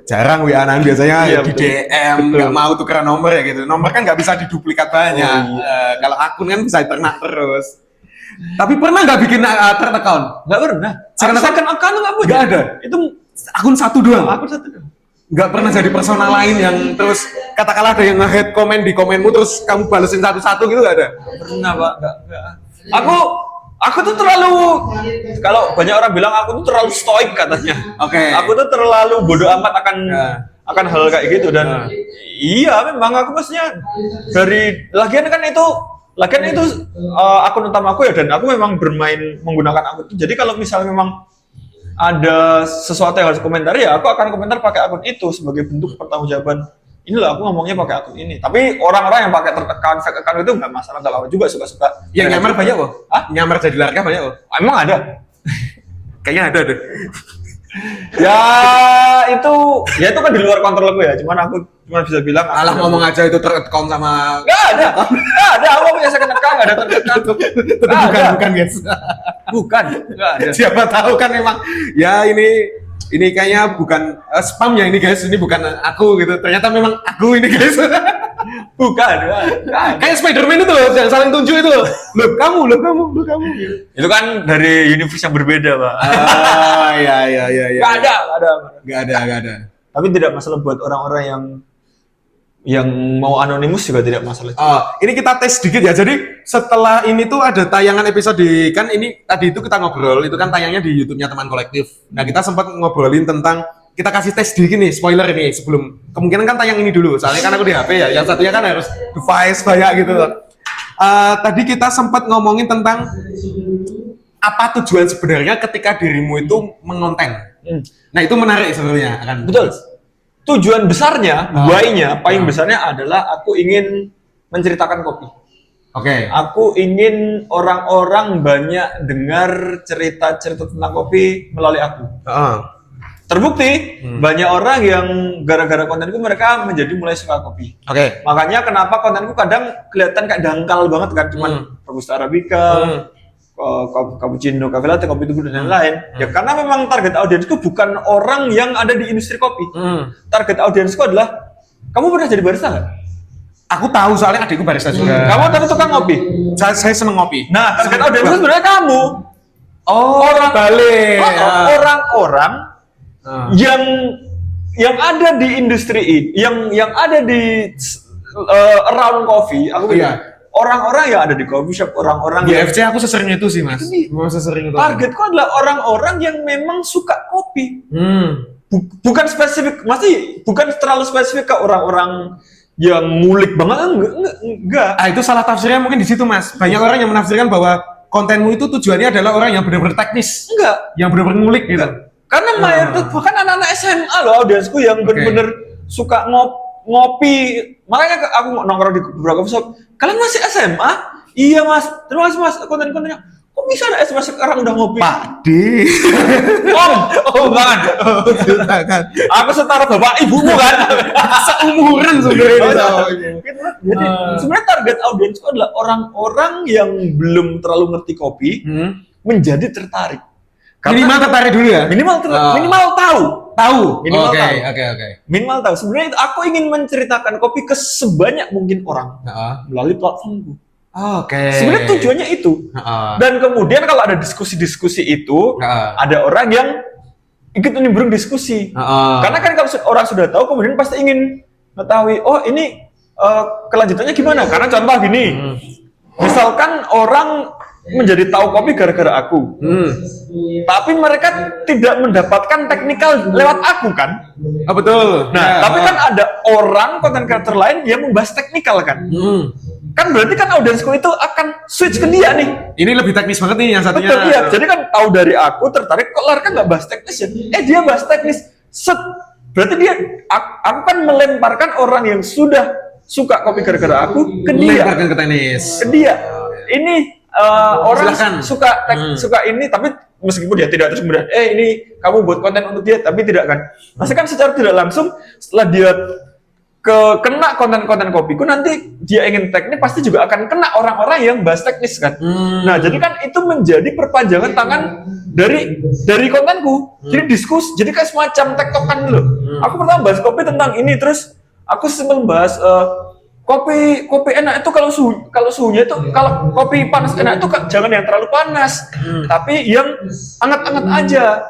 Jarang WA-an biasanya
Iya,
di
betul.
DM nggak mau tukeran nomor ya gitu. Nomor kan nggak bisa diduplikat banyak. Kalau akun kan bisa ternak terus. Tapi pernah nggak bikin third account?
Nggak pernah.
Second
Second account tuh nggak punya.
Nggak ada.
Itu
Akun satu doang.
akun satu doang.
Nggak pernah jadi personal lain yang terus katakanlah ada yang nge-head komen di komenmu terus kamu balesin satu-satu gitu nggak ada?
Pernah pak. Nggak. Aku tuh terlalu, kalau banyak orang bilang aku tuh terlalu stoik katanya.
Oke.
Aku tuh terlalu bodoh amat akan hal kayak gitu dan iya memang aku maksudnya dari lagian itu akun utama aku ya dan aku memang bermain menggunakan akun itu. Jadi kalau misalnya memang ada sesuatu yang harus komentari ya aku akan komentar pakai akun itu sebagai bentuk pertanggungjawaban. Inilah aku ngomongnya pakai akun ini. Tapi orang-orang yang pakai tertekan fake account itu nggak masalah. Kalau aku juga suka-suka.
Yang nyamar banyak kok. Nyamar jadi larga banyak kok.
Emang ada?
Kayaknya ada deh.
ya itu kan di luar kontrol aku ya. Cuman aku cuma bisa bilang.
Alah ngomong aja itu third-account sama.
Nggak ada. Aku punya second account nggak ada third-account.
Bukan guys.
Bukan. Nggak ada.
Siapa tahu kan emang ya ini kayaknya bukan spam ya ini guys, ini bukan aku gitu. Ternyata memang aku ini guys.
Bukan.
Kayak Spider-Man itu loh, yang saling tunjuk itu loh. Loh kamu.
Itu kan dari universe yang berbeda, Pak.
Iya.
Nggak ada.
Nggak ada.
Tapi tidak masalah buat orang-orang yang mau anonimus juga tidak masalah.
Ini kita tes sedikit ya. Jadi setelah ini tuh ada tayangan episode kan ini tadi itu kita ngobrol, itu kan tayangnya di YouTube-nya Teman Kolektif. Nah, kita sempat ngobrolin tentang kita kasih tes sedikit nih, spoiler ini sebelum kemungkinan kan tayang ini dulu. Soalnya kan aku di HP ya. Yang satunya kan harus device banyak gitu loh. Tadi kita sempat ngomongin tentang apa tujuan sebenarnya ketika dirimu itu mengonten. Nah, itu menarik sebenarnya kan.
Betul. Tujuan besarnya, why-nya, paling besarnya adalah aku ingin menceritakan kopi.
Oke.
Aku ingin orang-orang banyak dengar cerita-cerita tentang kopi melalui aku. terbukti banyak orang yang gara-gara kontenku mereka menjadi mulai suka kopi.
Oke.
Makanya kenapa kontenku kadang kelihatan kayak dangkal banget kan, cuman Robusta Arabica, cappuccino, cafe latte, kopi tubuh dan lain-lain. Ya karena memang target audiensku bukan orang yang ada di industri kopi. Target audiensku adalah, kamu pernah jadi barista nggak?
Aku tahu soalnya adikku barista juga.
Kamu tapi tukang ngopi.
Saya seneng ngopi.
Nah, target audiensku sebenarnya kamu.
Orang balik.
Orang-orang yang ada di industri ini, yang ada di around coffee, aku bilang orang-orang yang ada di coffee shop, orang-orang
di
yang
FC aku sesering itu sih mas. Memang sesering itu.
Targetku adalah orang-orang yang memang suka kopi. Bukan spesifik, masih bukan terlalu spesifik ke orang-orang yang ngulik banget, enggak.
Itu salah tafsirnya mungkin di situ mas. Banyak orang yang menafsirkan bahwa kontenmu itu tujuannya adalah orang yang benar-benar teknis,
enggak,
yang benar-benar ngulik gitu.
Karena mayoritas bahkan anak-anak SMA loh audiensku yang benar-benar suka ngopi. Makanya aku nongkrong di beberapa coffee shop. Kalian masih SMA? Iya mas. Terima kasih mas konten-kontennya. Kok bisa ada SMA sekarang udah ngopi?
Pak D.
Bukan. Aku setara bapak ibumu kan.
Seumuran sebenarnya.
Jadi sebenarnya target audiensku adalah orang-orang yang belum terlalu ngerti kopi menjadi tertarik.
Minimal tertarik dulu ya.
Minimal tahu. Minimal tahu.
Oke.
Minimal tahu. Sebenarnya itu aku ingin menceritakan kopi ke sebanyak mungkin orang melalui platformku. Sebenarnya tujuannya itu. Dan kemudian kalau ada diskusi-diskusi itu, ada orang yang ikut nimbrung diskusi. Karena kan kalau orang sudah tahu, kemudian pasti ingin mengetahui, oh ini kelanjutannya gimana? Karena contoh gini, misalkan orang menjadi tahu kopi gara-gara aku, tapi mereka tidak mendapatkan teknikal lewat aku kan?
Betul.
Nah, tapi kan ada orang konten creator lain yang membahas teknikal kan? Kan berarti kan audiensku itu akan switch ke dia nih.
Ini lebih teknis banget nih yang satunya.
Betul, iya. Jadi kan tahu dari aku tertarik, kok Larka nggak bahas teknis ya? Dia bahas teknis. Berarti dia, aku kan melemparkan orang yang sudah suka kopi gara-gara aku ke dia.
Melemparkan ke tenis.
Ke dia. Ini orang
Silakan.
suka ini, tapi meskipun dia tidak terus kemudian, ini kamu buat konten untuk dia, tapi tidak kan. Maksudnya kan secara tidak langsung setelah dia kena konten-konten kopiku, nanti dia ingin teknik pasti juga akan kena orang-orang yang bahas teknis kan. Nah, jadi kan itu menjadi perpanjangan tangan dari kontenku. Jadi diskusi, jadi kayak semacam tektokan dulu. Aku pertama bahas kopi tentang ini, terus aku sempat bahas kopi enak itu kalau suhunya itu, kalau kopi panas enak itu jangan yang terlalu panas, tapi yang hangat-hangat aja.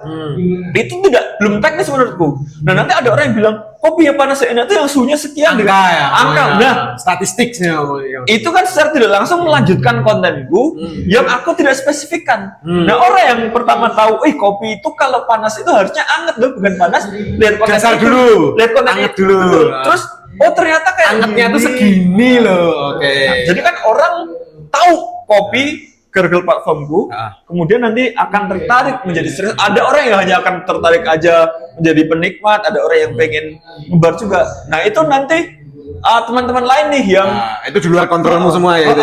Itu belum teknis menurutku. Nah, nanti ada orang yang bilang kopi yang panas enak itu yang suhunya sekian dengan angka. Nah,
statistiknya.
Itu kan secara tidak langsung melanjutkan kontenku yang aku tidak spesifikkan. Nah, orang yang pertama tahu, kopi itu kalau panas itu harusnya hangat loh, bukan panas. Lihat konten
dulu.
Lihat konten
hangat dulu.
Terus ternyata kayak
angetnya tuh segini loh.
Jadi kan orang tahu kopi gara-gara platformku, kemudian nanti akan tertarik menjadi serius. Ada orang yang hanya akan tertarik aja menjadi penikmat, ada orang yang pengen ngebar juga. Nah, itu nanti teman-teman lain nih yang
itu di luar kontrolmu semua ya.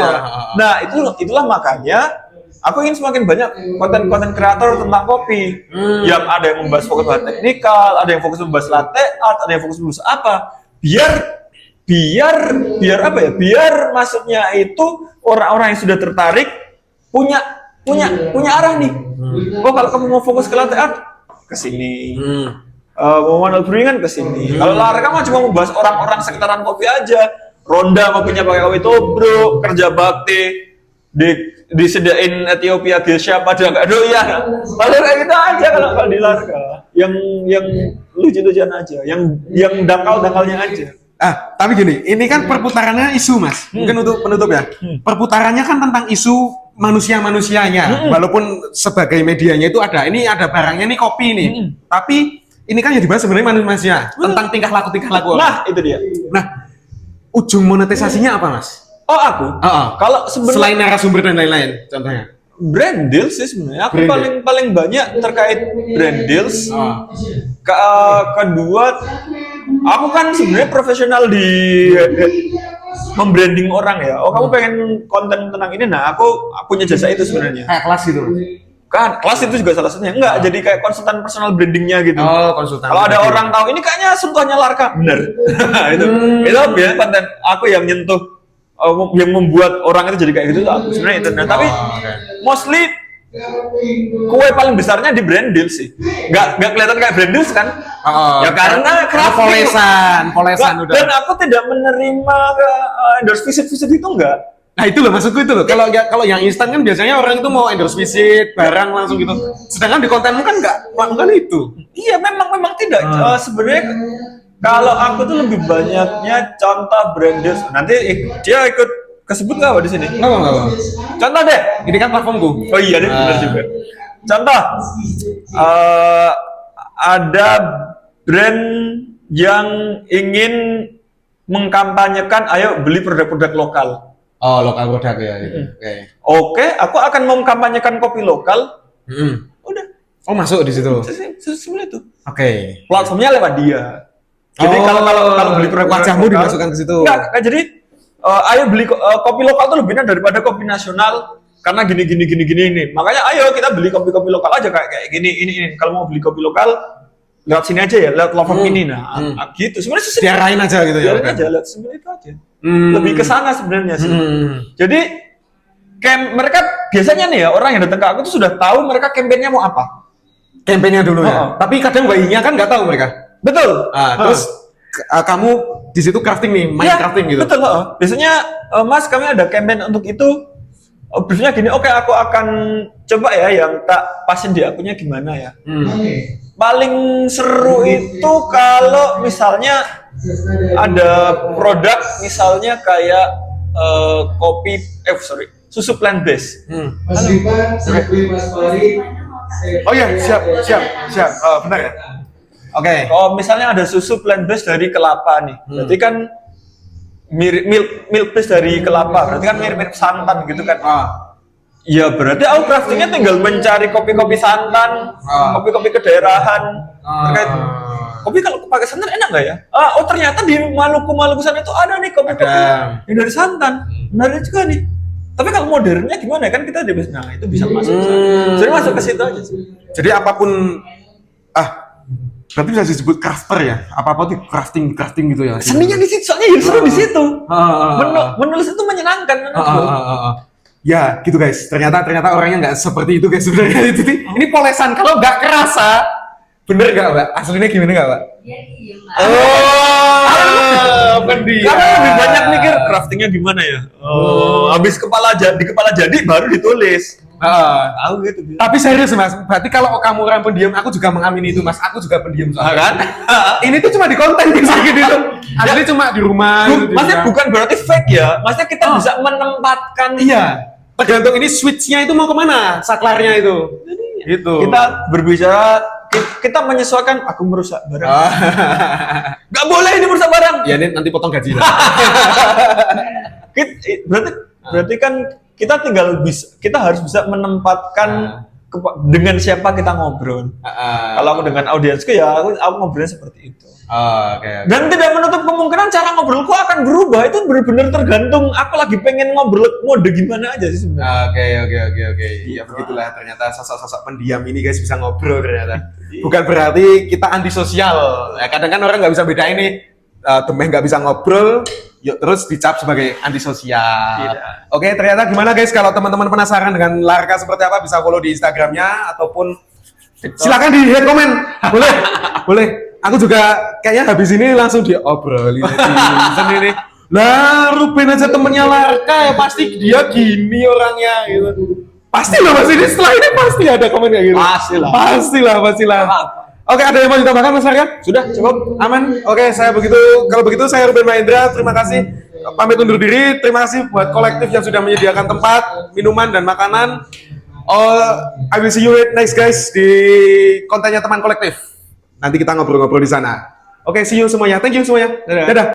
Nah, itulah makanya aku ingin semakin banyak konten-konten kreator tentang kopi. Yang ada yang membahas fokus bahas teknikal, ada yang fokus membahas latte art, ada yang fokus membahas apa. Biar apa ya? Biar maksudnya itu orang-orang yang sudah tertarik punya arah nih. Kalau kamu mau fokus ke latte art, ke sini. Mau manual brewing ke sini. Kalau Larka mah cuma membahas orang-orang sekitaran kopi aja. Ronda kopinya pakai kopi tobruk, kerja bakti, disediain Ethiopia dia siapa dia nggak doyan. Kalau kayak gitu aja kalau di Larka. Yang lucu-lucuan aja, yang dangkal-dangkalnya aja.
Tapi gini, ini kan perputarannya isu mas. Mungkin untuk penutup ya. Perputarannya kan tentang isu manusia-manusianya. Walaupun sebagai medianya itu ini ada barangnya nih kopi nih. Tapi ini kan yang dibahas sebenarnya manusia tentang tingkah laku
Nah, itu dia.
Nah, ujung monetisasinya apa mas?
Aku. Kalau
selain narasumber dan lain-lain, contohnya.
Brand deals sih sebenarnya. Aku paling banyak terkait brand deals. Kedua, aku kan sebenarnya profesional di membranding orang ya. Kamu pengen konten tentang ini? Nah, aku punya jasa itu sebenarnya.
Kayak kelas gitu.
Bukan, kelas itu juga salah satunya. Enggak, jadi kayak konsultan personal brandingnya gitu.
Oh, konsultan.
Kalau ada orang tahu ini kayaknya sentuhannya Larka, bener. itu biasanya konten aku yang nyentuh, yang membuat orang itu jadi kayak gitu. Aku sebenarnya itu. Nah, tapi mostly kue paling besarnya di brand deals sih. Nggak kelihatan kayak brand deals kan? Ya karena
polesan udah.
Dan aku tidak menerima endorse visit itu enggak.
Nah itu loh maksudku itu loh. Kalau yang instan kan biasanya orang itu mau endorse visit barang langsung gitu. Sedangkan di kontenmu kan nggak melakukan itu.
Iya memang tidak. Sebenarnya kalau aku tuh lebih banyaknya contoh brand deals. Nanti dia ikut kesebut nggak di sini?
Nggak.
Contoh deh.
Ini kan platformku.
Oh iya deh, benar juga. Contoh, ada brand yang ingin mengkampanyekan, ayo beli produk-produk lokal.
Oh, lokal produk ya. Gitu.
Oke, aku akan mengkampanyekan kopi lokal. Udah.
Oh, masuk di situ.
Sebenarnya itu.
Oke.
Platformnya lewat dia. Jadi kalau beli produk
wajahmu
lokal,
dimasukkan ke situ.
Enggak, jadi ayo beli kopi lokal tuh lebih enak daripada kopi nasional karena gini ini. Makanya ayo kita beli kopi lokal aja kayak gini ini. Kalau mau beli kopi lokal lewat sini aja ya, lewat platform ini. Nah, gitu. Sebenarnya
diarahin aja gitu ya.
Diarahin aja, lewat sebenarnya itu aja. Lebih ke sana sebenarnya sih. Jadi mereka biasanya nih ya orang yang datang ke aku tuh sudah tahu mereka kampanyenya mau apa.
Kampanyenya dulu ya. Tapi kadang bayinya kan nggak tahu mereka.
Betul.
Terus kamu di situ crafting nih, main crafting gitu.
Betul. Biasanya Mas kami ada campaign untuk itu. Briefnya gini, oke aku akan coba ya yang tak pasin di akunnya gimana ya. Paling seru itu kalau misalnya ada produk misalnya kayak susu plant based.
Mas Dipan, Mas Fahri.
Oh iya, siap. Benar ya. Oke.
Kalau misalnya ada susu plant based dari kelapa nih, berarti kan mirip milk based dari kelapa, berarti kan mirip santan gitu kan. Ya berarti aku craftingnya tinggal mencari kopi-kopi santan, kopi-kopi kedaerahan. Terkait kopi kalau pakai santan enak nggak ya? Oh ternyata di Maluku sana itu ada nih kopi-kopi yang dari santan. Menarik juga nih. Tapi kalau modernnya gimana kan kita itu bisa masuk. Jadi masuk ke situ aja sih.
Jadi apapun berarti bisa disebut crafter ya? Apa-apa tuh crafting gitu ya?
Seninya di situ, soalnya seru di situ. Menulis itu menyenangkan.
Ya gitu guys, ternyata orangnya nggak seperti itu guys sebenarnya. Ini polesan, kalau nggak kerasa, bener nggak Mbak? Aslinya gimana nggak Mbak?
Iya,
Pendiam.
Karena lebih banyak mikir craftingnya gimana ya? Habis di kepala jadi baru ditulis. Tahu gitu.
Tapi serius Mas, berarti kalau kamu orang pendiam, aku juga mengamini itu Mas. Aku juga pendiam soalnya.
Kan?
Ini tuh cuma di konten gitu. Asli cuma di rumah.
Maksudnya bukan berarti fake ya. Maksudnya kita bisa menempatkan.
Iya. Tergantung ini switch-nya itu mau kemana, saklarnya itu. Gitu.
Kita berbicara, kita menyesuaikan. Aku merusak barang. Gak boleh ini merusak barang.
Ya ini nanti potong gaji lah.
Berarti kan kita kita harus bisa menempatkan dengan siapa kita ngobrol. Kalau aku dengan audiensku ya aku ngobrolnya seperti itu. Dan tidak menutup kemungkinan cara ngobrolku akan berubah. Itu benar-benar tergantung aku lagi pengen ngobrol mode gimana aja sih sebenarnya.
Oke. Ya begitulah ternyata sosok-sosok pendiam ini guys bisa ngobrol ternyata. Bukan berarti kita antisosial. Ya, kadang kan orang nggak bisa bedain nih. Temeh nggak bisa ngobrol, yuk terus dicap sebagai antisosial. Oke, ternyata gimana guys kalau teman-teman penasaran dengan Larka seperti apa bisa follow di Instagramnya ataupun silakan di hate komen. Boleh. Aku juga kayaknya habis ini langsung diobrolin ini. Lah, Ruben aja temennya Larka ya pasti dia gini orangnya gitu. Pasti lah Mas ini setelah ini pasti ada komen kayak gitu. Pastilah. Oke, ada yang mau ditambahkan Mas Larka? Sudah cukup aman. Oke, kalau begitu saya Ruben Mahendra. Terima kasih. Pamit undur diri. Terima kasih buat kolektif yang sudah menyediakan tempat, minuman dan makanan. I will see you next guys di kontennya teman kolektif. Nanti kita ngobrol-ngobrol di sana. Oke, see you semuanya. Thank you semuanya. Dadah.